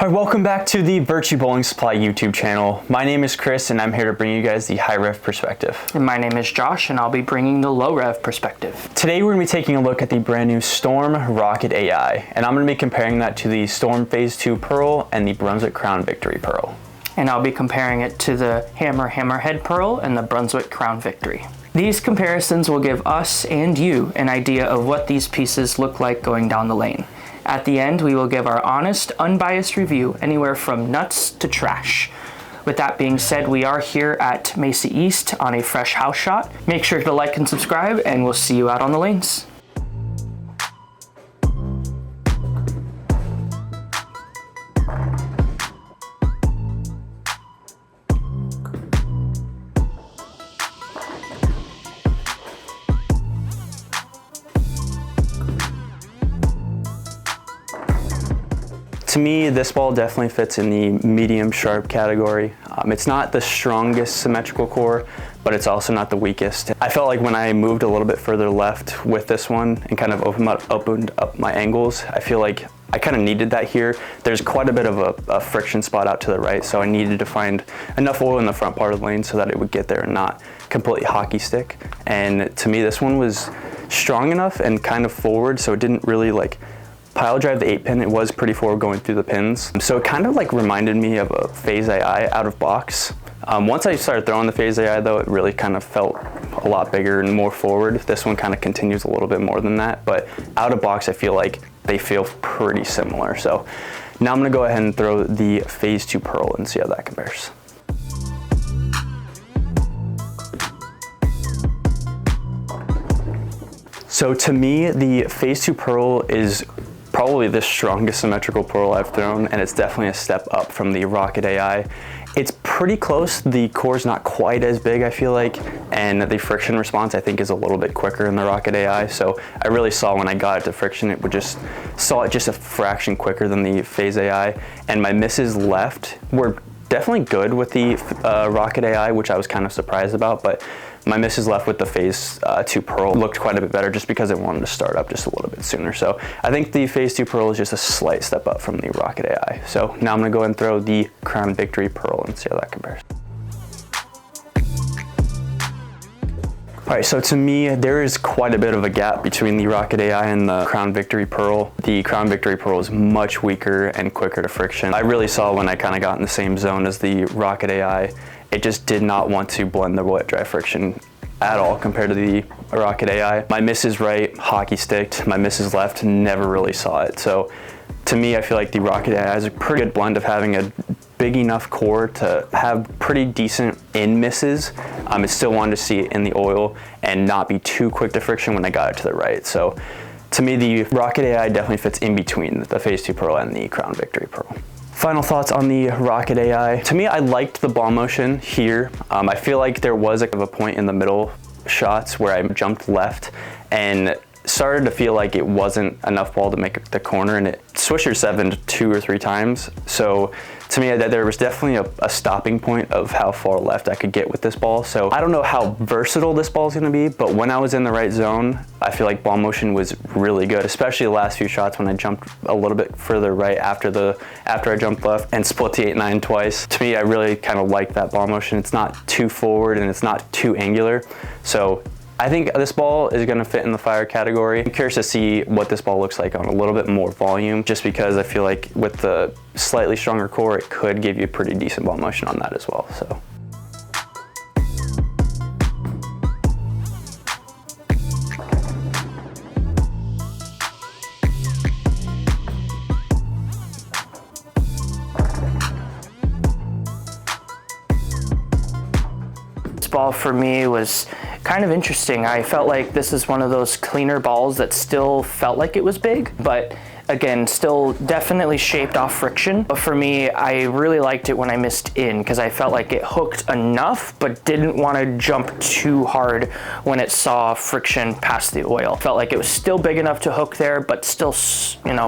Hi, welcome back to the Virtue Bowling Supply YouTube channel. My name is Chris and I'm here to bring you guys the high rev perspective. And my name is Josh and I'll be bringing the low rev perspective. Today we're going to be taking a look at the brand new Storm Rocket A.I. and I'm going to be comparing that to the Storm Phase 2 Pearl and the Brunswick Crown Victory Pearl. And I'll be comparing it to the Hammerhead Pearl and the Brunswick Crown Victory. These comparisons will give us and you an idea of what these pieces look like going down the lane. At the end, we will give our honest, unbiased review anywhere from nuts to trash. With that being said, we are here at Mesa East on a fresh house shot. Make sure to like and subscribe, and we'll see you out on the lanes. To me, this ball definitely fits in the medium sharp category. It's not the strongest symmetrical core, but it's also not the weakest. I felt like when I moved a little bit further left with this one and kind of opened up my angles, I feel like I kind of needed that here. There's quite a bit of a friction spot out to the right, so I needed to find enough oil in the front part of the lane so that it would get there and not completely hockey stick. And to me, this one was strong enough and kind of forward, so it didn't really like pile drive the 8-pin. It was pretty forward going through the pins. So it kind of like reminded me of a Phaze A.I out of box. Once I started throwing the Phaze A.I though, it really kind of felt a lot bigger and more forward. This one kind of continues a little bit more than that, but out of box I feel like they feel pretty similar. So now I'm gonna go ahead and throw the Phase 2 Pearl and see how that compares. So to me, the Phase 2 Pearl is probably the strongest symmetrical pearl I've thrown, and it's definitely a step up from the Rocket A.I. It's pretty close. The core's not quite as big, I feel like, and the friction response I think is a little bit quicker in the Rocket A.I. So I really saw when I got it to friction, it saw it just a fraction quicker than the Phaze A.I. And my misses left were definitely good with the Rocket A.I, which I was kind of surprised about, but my misses left with the Phase 2 Pearl looked quite a bit better just because I wanted to start up just a little bit sooner. So I think the Phase 2 Pearl is just a slight step up from the Rocket A.I. So now I'm gonna go ahead and throw the Crown Victory Pearl and see how that compares. All right, so to me, there is quite a bit of a gap between the Rocket A.I and the Crown Victory Pearl. The Crown Victory Pearl is much weaker and quicker to friction. I really saw when I kind of got in the same zone as the Rocket A.I, it just did not want to blend the wet dry friction at all compared to the Rocket A.I. My misses right, hockey sticked. My misses left, never really saw it. So to me, I feel like the Rocket A.I is a pretty good blend of having a big enough core to have pretty decent in misses. I still wanted to see it in the oil and not be too quick to friction when I got it to the right. So to me, the Rocket A.I definitely fits in between the Phase 2 Pearl and the Crown Victory Pearl. Final thoughts on the Rocket A.I. To me, I liked the ball motion here. I feel like there was a point in the middle shots where I jumped left and started to feel like it wasn't enough ball to make the corner, and it swisher 7 2 or 3 times. So to me, there was definitely a stopping point of how far left I could get with this ball. So I don't know how versatile this ball is going to be, but when I was in the right zone, I feel like ball motion was really good, especially the last few shots when I jumped a little bit further right after I jumped left and split the 8-9 twice. To me, I really kind of like that ball motion. It's not too forward and it's not too angular. So I think this ball is going to fit in the fire category. I'm curious to see what this ball looks like on a little bit more volume, just because I feel like with the slightly stronger core, it could give you pretty decent ball motion on that as well. So. This ball for me was kind of interesting. I felt like this is one of those cleaner balls that still felt like it was big, but again, still definitely shaped off friction. But for me, I really liked it when I missed in because I felt like it hooked enough, but didn't want to jump too hard when it saw friction past the oil. Felt like it was still big enough to hook there, but still,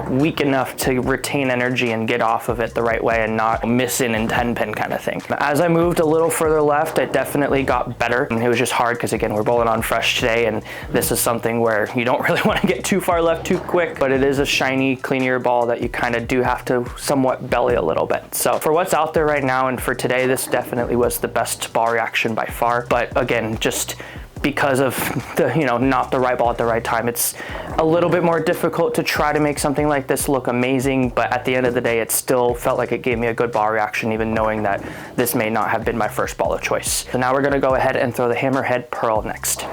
weak enough to retain energy and get off of it the right way and not miss in and 10-pin kind of thing. As I moved a little further left, it definitely got better. And it was just hard because again, we're bowling on fresh today, and this is something where you don't really want to get too far left too quick, but it is a shiny any cleaner ball that you kind of do have to somewhat belly a little bit. So for what's out there right now and for today, this definitely was the best ball reaction by far. But again, just because of the, not the right ball at the right time, it's a little bit more difficult to try to make something like this look amazing. But at the end of the day, it still felt like it gave me a good ball reaction, even knowing that this may not have been my first ball of choice. So now we're gonna go ahead and throw the Hammerhead Pearl next.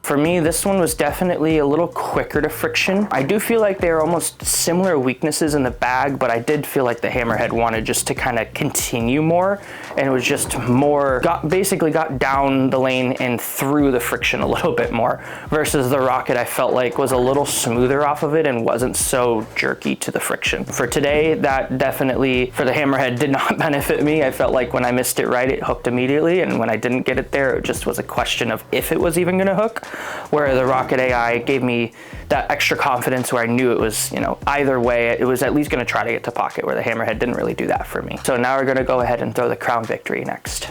For me, this one was definitely a little quicker to friction. I do feel like they're almost similar weaknesses in the bag, but I did feel like the Hammerhead wanted just to kind of continue more, and it was just more, basically got down the lane and through the friction a little bit more, versus the Rocket I felt like was a little smoother off of it and wasn't so jerky to the friction. For today, that definitely, for the Hammerhead, did not benefit me. I felt like when I missed it right, it hooked immediately, and when I didn't get it there, it just was a question of if it was even gonna hook. Where the Rocket AI gave me that extra confidence where I knew it was, either way, it was at least gonna try to get to pocket, where the Hammerhead didn't really do that for me. So now we're gonna go ahead and throw the Crown Victory next.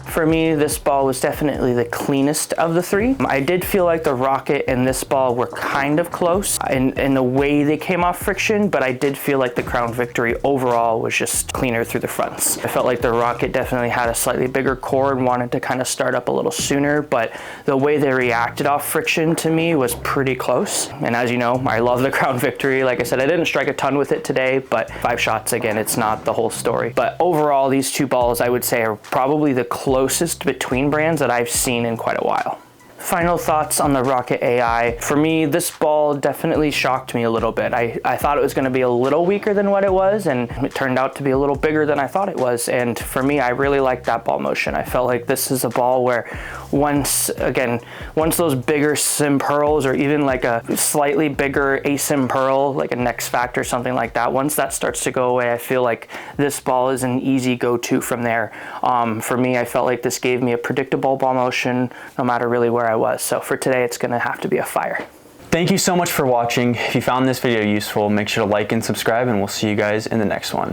For me, this ball was definitely the cleanest of the three. I did feel like the Rocket and this ball were kind of close in the way they came off friction, but I did feel like the Crown Victory overall was just cleaner through the fronts. I felt like the Rocket definitely had a slightly bigger core and wanted to kind of start up a little sooner, but the way they reacted off friction to me was pretty close. And as you know, I love the Crown Victory. Like I said, I didn't strike a ton with it today, but 5 shots, again, it's not the whole story. But overall, these two balls I would say are probably the closest between brands that I've seen in quite a while. Final thoughts on the Rocket AI. For me, this ball definitely shocked me a little bit. I thought it was going to be a little weaker than what it was, and it turned out to be a little bigger than I thought it was. And for me, I really liked that ball motion. I felt like this is a ball where once those bigger sim pearls, or even like a slightly bigger asim pearl, like a Next Factor, something like that, once that starts to go away, I feel like this ball is an easy go-to from there. For me, I felt like this gave me a predictable ball motion no matter really where I was. So for today, it's gonna have to be a fire. Thank you so much for watching. If you found this video useful, make sure to like and subscribe, and we'll see you guys in the next one.